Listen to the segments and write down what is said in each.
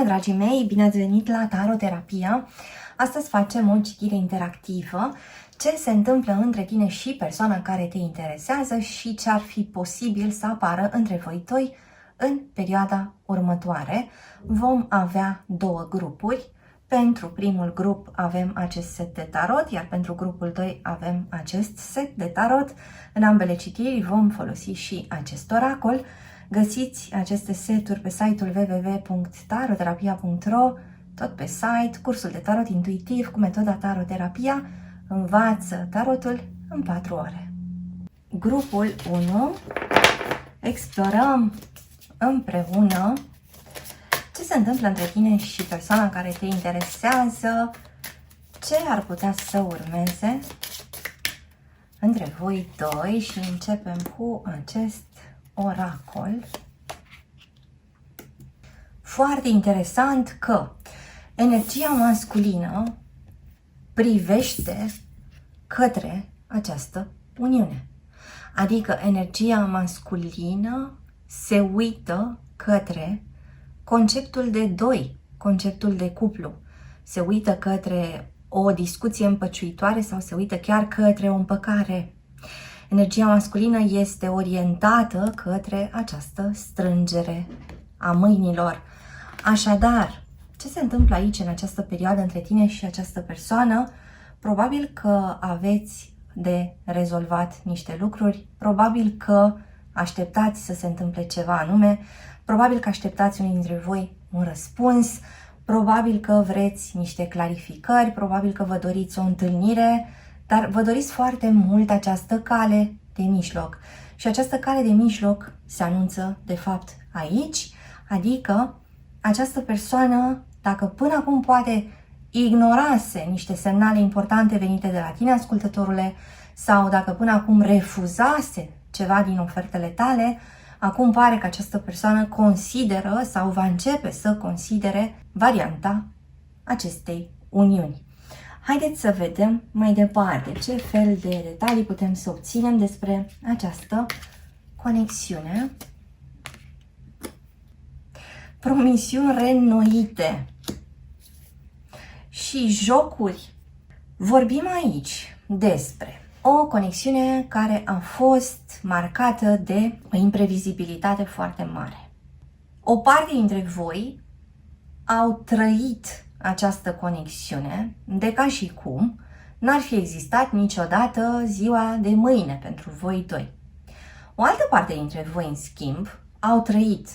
Bună, dragii mei! Bine ați venit la Taroterapia! Astăzi facem o citire interactivă. Ce se întâmplă între tine și persoana care te interesează și ce ar fi posibil să apară între voi doi în perioada următoare. Vom avea două grupuri. Pentru primul grup avem acest set de tarot, iar pentru grupul 2 avem acest set de tarot. În ambele citiri vom folosi și acest oracol. Găsiți aceste seturi pe site-ul www.taroterapia.ro, tot pe site, cursul de tarot intuitiv cu metoda Taroterapia. Învață tarotul în 4 ore. Grupul 1. Explorăm împreună ce se întâmplă între tine și persoana care te interesează, ce ar putea să urmeze între voi doi și începem cu acest oracol. Foarte interesant că energia masculină privește către această uniune. Adică energia masculină se uită către conceptul de doi, conceptul de cuplu. Se uită către o discuție împăciuitoare sau se uită chiar către o împăcare. Energia masculină este orientată către această strângere a mâinilor. Așadar, ce se întâmplă aici în această perioadă între tine și această persoană? Probabil că aveți de rezolvat niște lucruri, probabil că așteptați să se întâmple ceva anume, probabil că așteptați unii dintre voi un răspuns, probabil că vreți niște clarificări, probabil că vă doriți o întâlnire, dar vă doriți foarte mult această cale de mijloc. Și această cale de mijloc se anunță de fapt aici, adică această persoană, dacă până acum poate ignorase niște semnale importante venite de la tine, ascultătorule, sau dacă până acum refuzase ceva din ofertele tale, acum pare că această persoană consideră sau va începe să considere varianta acestei uniuni. Haideți să vedem mai departe ce fel de detalii putem să obținem despre această conexiune. Promisiuni reînnoite și jocuri. Vorbim aici despre o conexiune care a fost marcată de o imprevizibilitate foarte mare. O parte dintre voi au trăit această conexiune de ca și cum n-ar fi existat niciodată ziua de mâine pentru voi doi. O altă parte dintre voi, în schimb, au trăit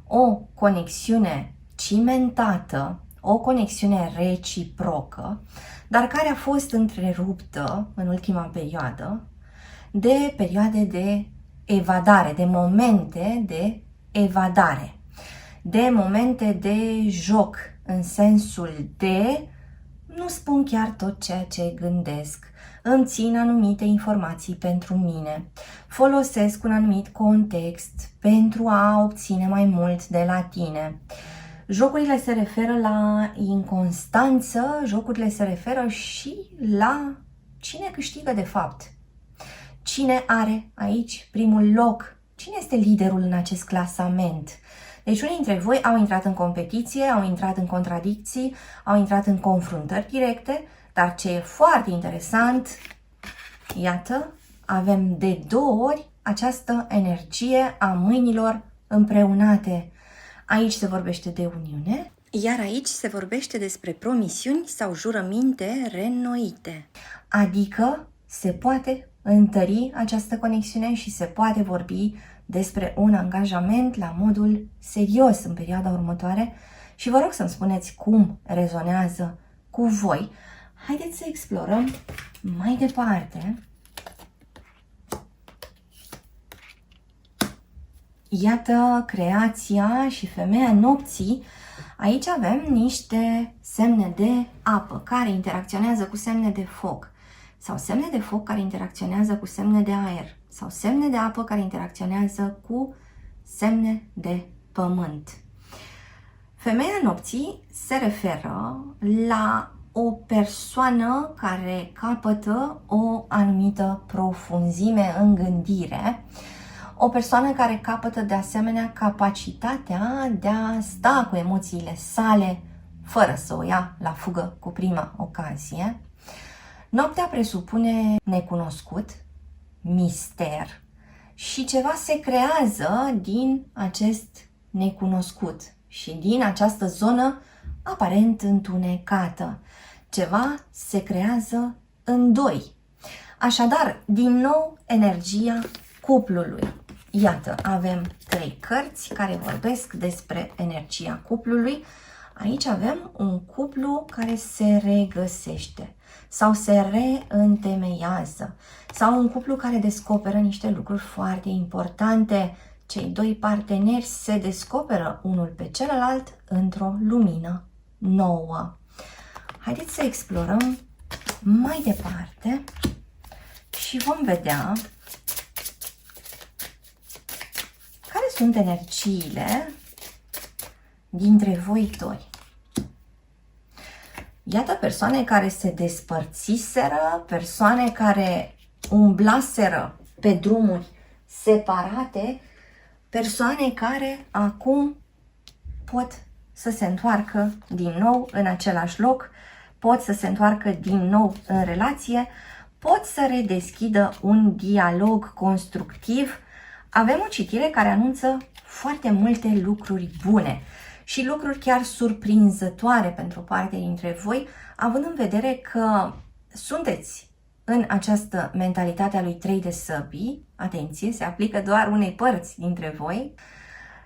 o conexiune cimentată, o conexiune reciprocă, dar care a fost întreruptă în ultima perioadă de perioade de evadare, de momente de evadare, de momente de joc, în sensul de nu spun chiar tot ceea ce gândesc, îmi țin anumite informații pentru mine, folosesc un anumit context pentru a obține mai mult de la tine. Jocurile se referă la inconstanță, jocurile se referă și la cine câștigă de fapt. Cine are aici primul loc? Cine este liderul în acest clasament? Deci unii dintre voi au intrat în competiție, au intrat în contradicții, au intrat în confruntări directe, dar ce e foarte interesant, iată, avem de 2 ori această energie a mâinilor împreunate. Aici se vorbește de uniune, iar aici se vorbește despre promisiuni sau jurăminte reînnoite. Adică se poate întări această conexiune și se poate vorbi despre un angajament la modul serios în perioada următoare și vă rog să-mi spuneți cum rezonează cu voi. Haideți să explorăm mai departe. Iată creația și femeia nopții. Aici avem niște semne de apă care interacționează cu semne de foc sau semne de foc care interacționează cu semne de aer sau semne de apă care interacționează cu semne de pământ. Femeia nopții se referă la o persoană care capătă o anumită profunzime în gândire, O persoană care capătă de asemenea capacitatea de a sta cu emoțiile sale fără să o ia la fugă cu prima ocazie. Noaptea presupune necunoscut, mister și ceva se creează din acest necunoscut și din această zonă aparent întunecată. Ceva se creează în doi. Așadar, din nou, energia cuplului. Iată, avem 3 cărți care vorbesc despre energia cuplului. Aici avem un cuplu care se regăsește sau se reîntemeiază sau un cuplu care descoperă niște lucruri foarte importante. Cei 2 parteneri se descoperă unul pe celălalt într-o lumină nouă. Haideți să explorăm mai departe și vom vedea care sunt energiile dintre voi doi. Iată persoane care se despărțiseră, persoane care umblaseră pe drumuri separate, persoane care acum pot să se întoarcă din nou în același loc, pot să se întoarcă din nou în relație, pot să redeschidă un dialog constructiv. Avem o citire care anunță foarte multe lucruri bune și lucruri chiar surprinzătoare pentru parte dintre voi, având în vedere că sunteți în această mentalitate a lui 3 de săbii. Atenție, se aplică doar unei părți dintre voi.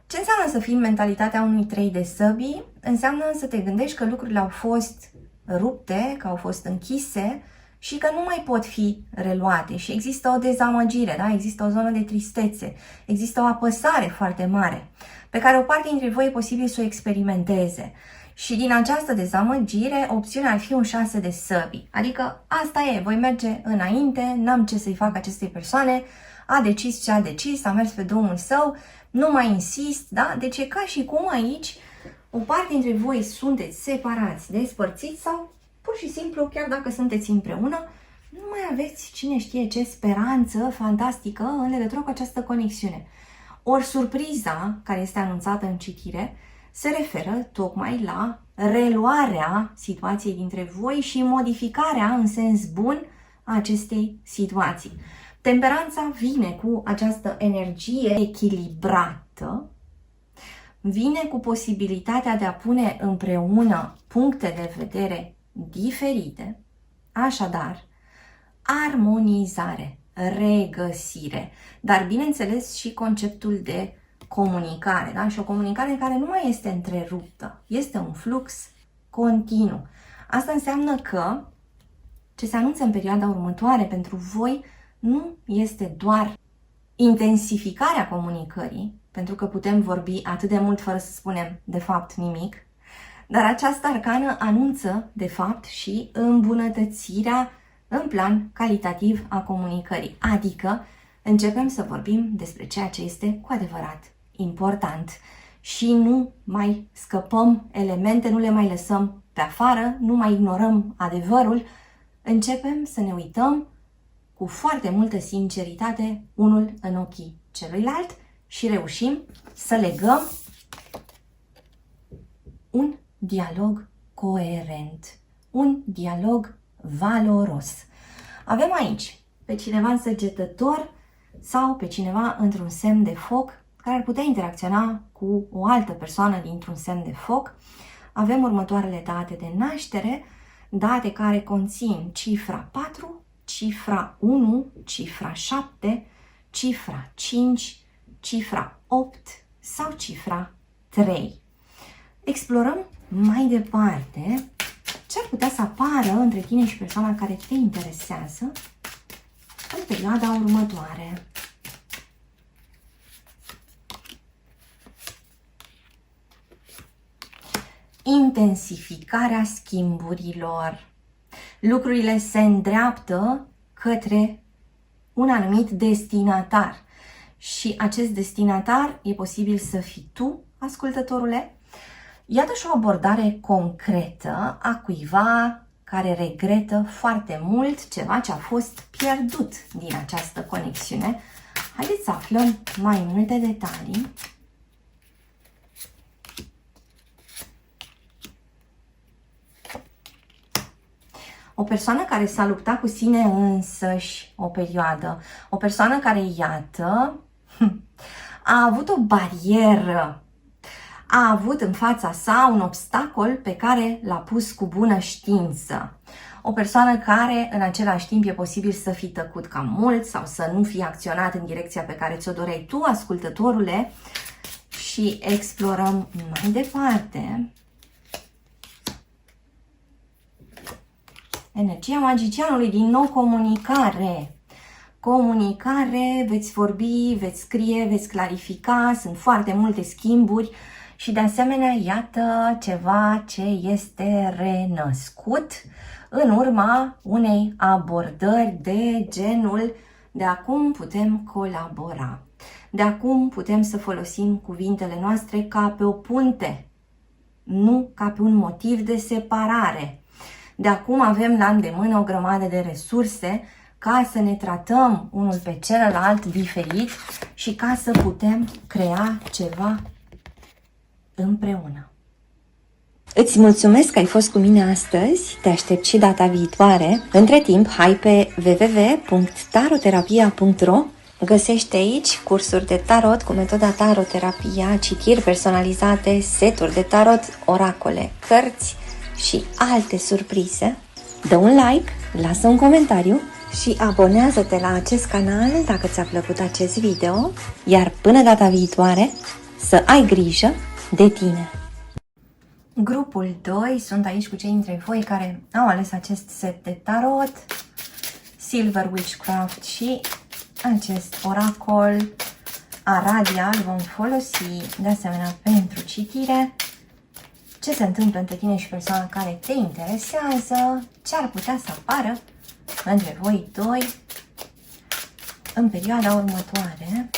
Ce înseamnă să fii în mentalitatea unui 3 de săbii? Înseamnă să te gândești că lucrurile au fost rupte, că au fost închise și că nu mai pot fi reluate și există o dezamăgire, da? Există o zonă de tristețe, există o apăsare foarte mare pe care o parte dintre voi e posibil să o experimenteze. Și din această dezamăgire, opțiunea ar fi un 6 de săbii. Adică asta e, voi merge înainte, n-am ce să-i fac acestei persoane, a decis ce a decis, a mers pe drumul său, nu mai insist, da? Deci e ca și cum aici o parte dintre voi sunteți separați, despărțiți sau pur și simplu, chiar dacă sunteți împreună, nu mai aveți cine știe ce speranță fantastică în legătură cu această conexiune. Ori surpriza care este anunțată în citire se referă tocmai la reluarea situației dintre voi și modificarea în sens bun a acestei situații. Temperanța vine cu această energie echilibrată, vine cu posibilitatea de a pune împreună puncte de vedere diferite, așadar, armonizare, regăsire, dar bineînțeles și conceptul de comunicare, da? Și o comunicare care nu mai este întreruptă, este un flux continuu. Asta înseamnă că ce se anunță în perioada următoare pentru voi nu este doar intensificarea comunicării, pentru că putem vorbi atât de mult fără să spunem de fapt nimic, dar această arcană anunță de fapt și îmbunătățirea în plan calitativ a comunicării, adică începem să vorbim despre ceea ce este cu adevărat important și nu mai scăpăm elemente, nu le mai lăsăm pe afară, nu mai ignorăm adevărul, începem să ne uităm cu foarte multă sinceritate unul în ochii celuilalt și reușim să legăm un dialog coerent, un dialog valoros. Avem aici pe cineva însăgetător sau pe cineva într-un semn de foc care ar putea interacționa cu o altă persoană dintr-un semn de foc. Avem următoarele date de naștere, date care conțin cifra 4, cifra 1, cifra 7, cifra 5, cifra 8 sau cifra 3. Explorăm mai departe ce ar putea să apară între tine și persoana care te interesează în perioada următoare. Intensificarea schimburilor. Lucrurile se îndreaptă către un anumit destinatar și acest destinatar e posibil să fii tu, ascultătorule. Iată și o abordare concretă a cuiva care regretă foarte mult ceva ce a fost pierdut din această conexiune. Haideți să aflăm mai multe detalii. O persoană care s-a luptat cu sine însăși o perioadă, o persoană care, iată, a avut o barieră, a avut în fața sa un obstacol pe care l-a pus cu bună știință. O persoană care, în același timp, e posibil să fi tăcut cam mult sau să nu fi acționat în direcția pe care ți-o doreai tu, ascultătorule, și explorăm mai departe. Energia magicianului, din nou comunicare. Comunicare, veți vorbi, veți scrie, veți clarifica, sunt foarte multe schimburi și de asemenea, iată ceva ce este renăscut în urma unei abordări de genul de acum putem colabora. De acum putem să folosim cuvintele noastre ca pe o punte, nu ca pe un motiv de separare. De acum avem la îndemână o grămadă de resurse ca să ne tratăm unul pe celălalt diferit și ca să putem crea ceva împreună. Îți mulțumesc că ai fost cu mine astăzi, te aștept și data viitoare. Între timp, hai pe www.taroterapia.ro. Găsești aici cursuri de tarot cu metoda taroterapia, citiri personalizate, seturi de tarot, oracole, cărți și alte surprize. Dă un like, lasă un comentariu și abonează-te la acest canal dacă ți-a plăcut acest video, iar până data viitoare să ai grijă de tine. Grupul 2 sunt aici cu cei dintre voi care au ales acest set de tarot, Silver Witchcraft și acest oracol Aradia. Îl vom folosi de asemenea pentru citire. Ce se întâmplă între tine și persoana care te interesează, ce ar putea să apară între voi doi în perioada următoare.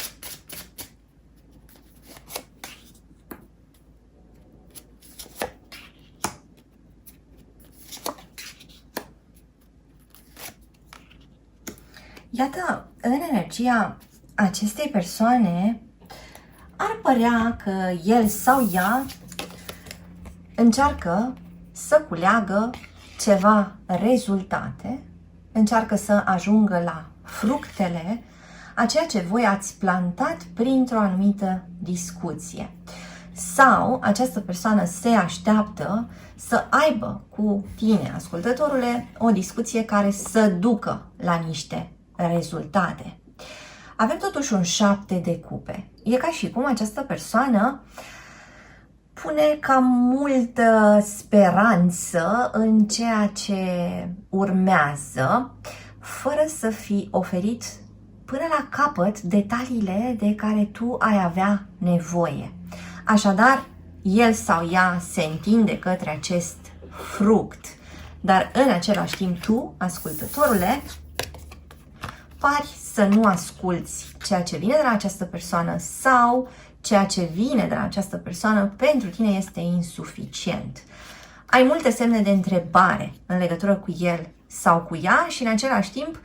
Iată, în energia acestei persoane ar părea că el sau ea încearcă să culeagă ceva rezultate, încearcă să ajungă la fructele a ceea ce voi ați plantat printr-o anumită discuție. Sau această persoană se așteaptă să aibă cu tine, ascultătorule, o discuție care să ducă la niște rezultate. Avem totuși un 7 de cupe. E ca și cum această persoană pune cam multă speranță în ceea ce urmează, fără să fi oferit până la capăt detaliile de care tu ai avea nevoie. Așadar, el sau ea se întinde către acest fruct, dar în același timp tu, ascultătorule, pari să nu asculți ceea ce vine de la această persoană sau ceea ce vine de la această persoană pentru tine este insuficient. Ai multe semne de întrebare în legătură cu el sau cu ea și în același timp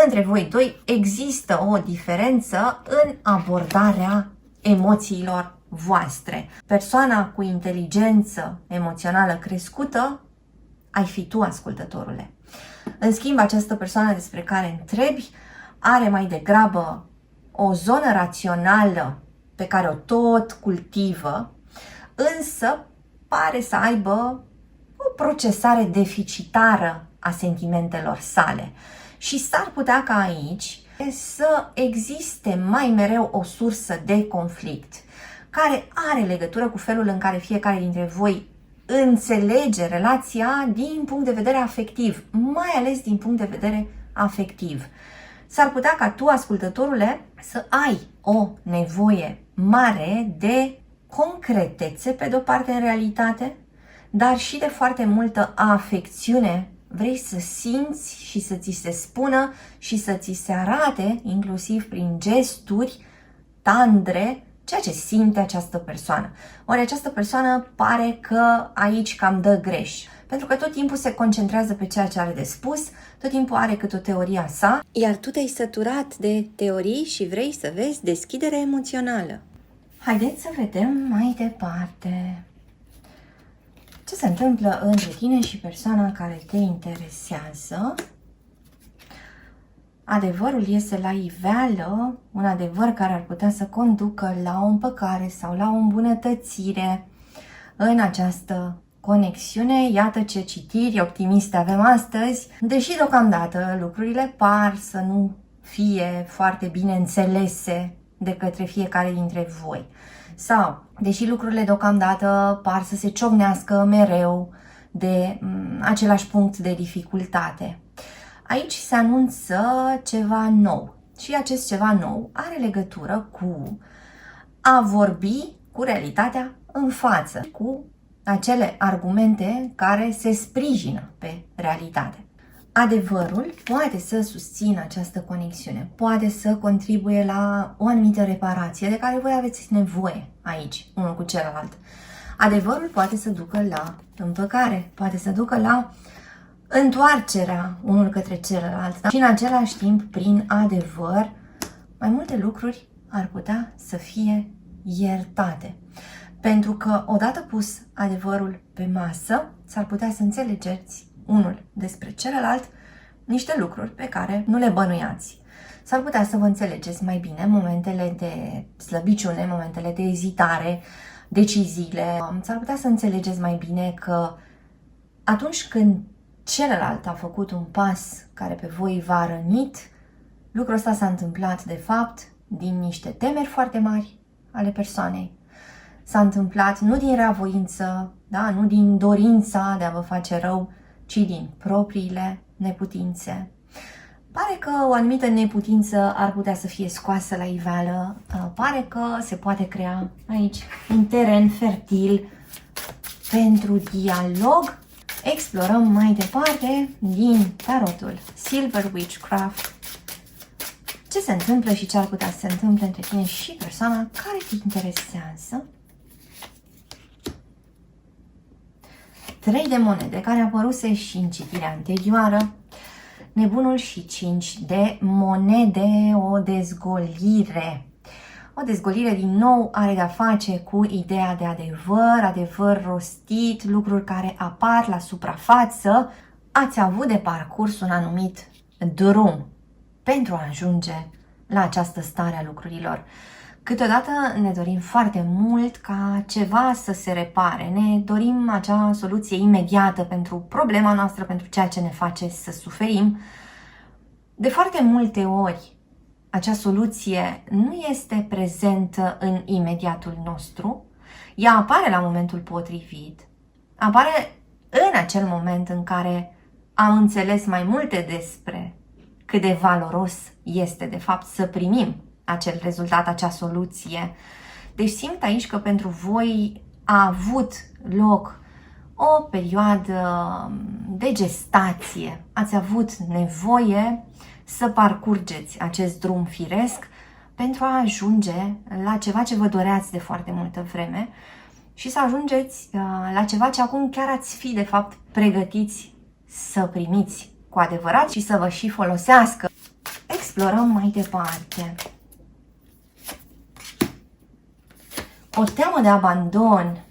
între voi doi există o diferență în abordarea emoțiilor voastre. Persoana cu inteligență emoțională crescută ai fi tu, ascultătorule. În schimb, această persoană despre care întrebi are mai degrabă o zonă rațională pe care o tot cultivă, însă pare să aibă o procesare deficitară a sentimentelor sale. Și s-ar putea ca aici să existe mai mereu o sursă de conflict, care are legătură cu felul în care fiecare dintre voi înțelege relația din punct de vedere afectiv, mai ales din punct de vedere afectiv. S-ar putea ca tu, ascultătorule, să ai o nevoie mare de concretețe, pe de-o parte, în realitate, dar și de foarte multă afecțiune. Vrei să simți și să ți se spună și să ți se arate, inclusiv prin gesturi tandre, ceea ce simte această persoană. Ori această persoană pare că aici cam dă greș. pentru că tot timpul se concentrează pe ceea ce are de spus, tot timpul are câte o teorie a sa, iar tu te-ai săturat de teorii și vrei să vezi deschidere emoțională. Haideți să vedem mai departe ce se întâmplă între tine și persoana care te interesează. Adevărul iese la iveală, un adevăr care ar putea să conducă la o împăcare sau la o îmbunătățire în această conexiune. Iată ce citiri optimiste avem astăzi, deși deocamdată lucrurile par să nu fie foarte bine înțelese de către fiecare dintre voi. Sau, deși lucrurile deocamdată par să se ciocnească mereu de același punct de dificultate. Aici se anunță ceva nou și acest ceva nou are legătură cu a vorbi cu realitatea în față, cu acele argumente care se sprijină pe realitate. Adevărul poate să susțină această conexiune, poate să contribuie la o anumită reparație de care voi aveți nevoie aici, unul cu celălalt. Adevărul poate să ducă la împăcare, poate să ducă la întoarcerea unul către celălalt. Și în același timp, prin adevăr, mai multe lucruri ar putea să fie iertate. Pentru că odată pus adevărul pe masă, s-ar putea să înțelegeți unul despre celălalt niște lucruri pe care nu le bănuiați. S-ar putea să vă înțelegeți mai bine momentele de slăbiciune, momentele de ezitare, deciziile. S-ar putea să înțelegeți mai bine că atunci când celălalt a făcut un pas care pe voi v-a rănit, lucrul ăsta s-a întâmplat de fapt din niște temeri foarte mari ale persoanei. S-a întâmplat nu din reavoință, da? Nu din dorința de a vă face rău, ci din propriile neputințe. Pare că o anumită neputință ar putea să fie scoasă la iveală, pare că se poate crea aici un teren fertil pentru dialog. Explorăm mai departe din tarotul Silver Witchcraft ce se întâmplă și ce ar putea să se întâmple între tine și persoana care te interesează. 3 de monede care apăruse și în citirea anterioară, nebunul și 5 de monede, o dezgolire. O dezgolire din nou are de-a face cu ideea de adevăr, adevăr rostit, lucruri care apar la suprafață. Ați avut de parcurs un anumit drum pentru a ajunge la această stare a lucrurilor. Câteodată ne dorim foarte mult ca ceva să se repare, ne dorim acea soluție imediată pentru problema noastră, pentru ceea ce ne face să suferim. De foarte multe ori, acea soluție nu este prezentă în imediatul nostru, ea apare la momentul potrivit, apare în acel moment în care am înțeles mai multe despre cât de valoros este de fapt să primim acel rezultat, acea soluție. Deci simt aici că pentru voi a avut loc o perioadă de gestație, ați avut nevoie să parcurgeți acest drum firesc pentru a ajunge la ceva ce vă doreați de foarte multă vreme și să ajungeți la ceva ce acum chiar ați fi de fapt pregătiți să primiți cu adevărat și să vă și folosească. Explorăm mai departe. O teamă de abandon.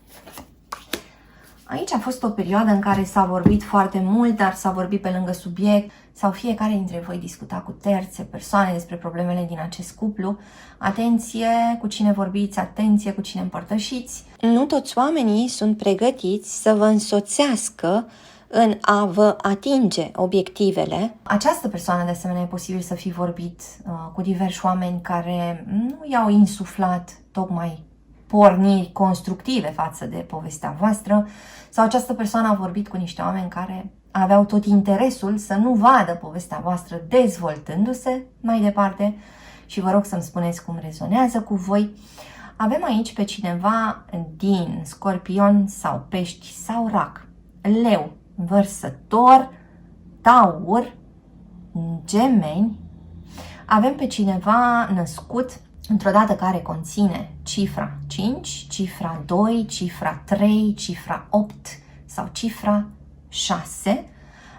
Aici a fost o perioadă în care s-a vorbit foarte mult, dar s-a vorbit pe lângă subiect sau fiecare dintre voi discuta cu terțe persoane despre problemele din acest cuplu. Atenție cu cine vorbiți, atenție cu cine împărtășiți. Nu toți oamenii sunt pregătiți să vă însoțească în a vă atinge obiectivele. Această persoană, de asemenea, e posibil să fi vorbit cu diversi oameni care nu i-au insuflat tocmai porniri constructive față de povestea voastră, sau această persoană a vorbit cu niște oameni care aveau tot interesul să nu vadă povestea voastră dezvoltându-se mai departe și vă rog să-mi spuneți cum rezonează cu voi. Avem aici pe cineva din Scorpion sau Pești sau Rac, Leu, Vărsător, Taur, Gemeni. Avem pe cineva născut într-o dată care conține cifra 5, cifra 2, cifra 3, cifra 8 sau cifra 6,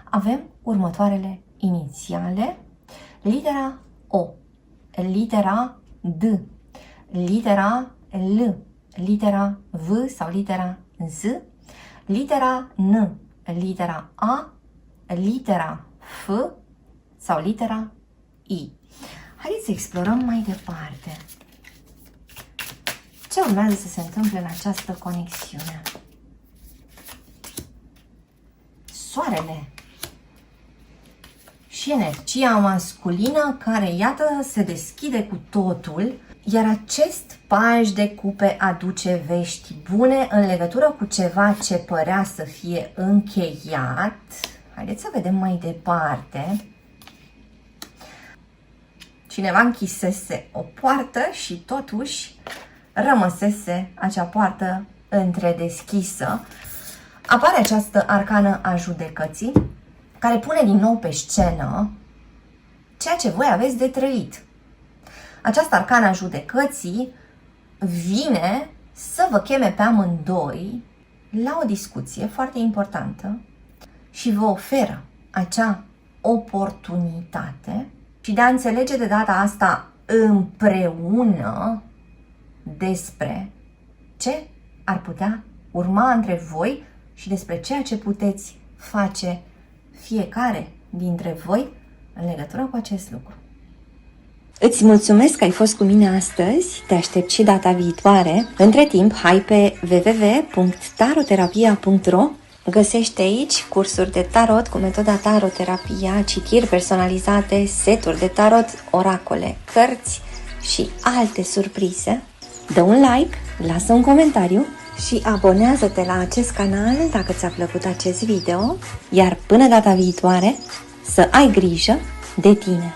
avem următoarele inițiale, litera O, litera D, litera L, litera V sau litera Z, litera N, litera A, litera F sau litera I. Haideți să explorăm mai departe. Ce urmează să se întâmple în această conexiune? Soarele și energia masculină care, iată, se deschide cu totul, iar acest paj de cupe aduce vești bune în legătură cu ceva ce părea să fie încheiat. Haideți să vedem mai departe. Cineva închisese o poartă și totuși rămăsese acea poartă întredeschisă. Apare această arcană a judecății, care pune din nou pe scenă ceea ce voi aveți de trăit. Această arcană a judecății vine să vă cheme pe amândoi la o discuție foarte importantă și vă oferă acea oportunitate și de a înțelege de data asta împreună despre ce ar putea urma între voi și despre ceea ce puteți face fiecare dintre voi în legătură cu acest lucru. Îți mulțumesc că ai fost cu mine astăzi, te aștept și data viitoare. Între timp, hai pe www.taroterapia.ro. Găsești aici cursuri de tarot cu metoda taroterapia, citiri personalizate, seturi de tarot, oracole, cărți și alte surprize. Dă un like, lasă un comentariu și abonează-te la acest canal dacă ți-a plăcut acest video, iar până data viitoare să ai grijă de tine.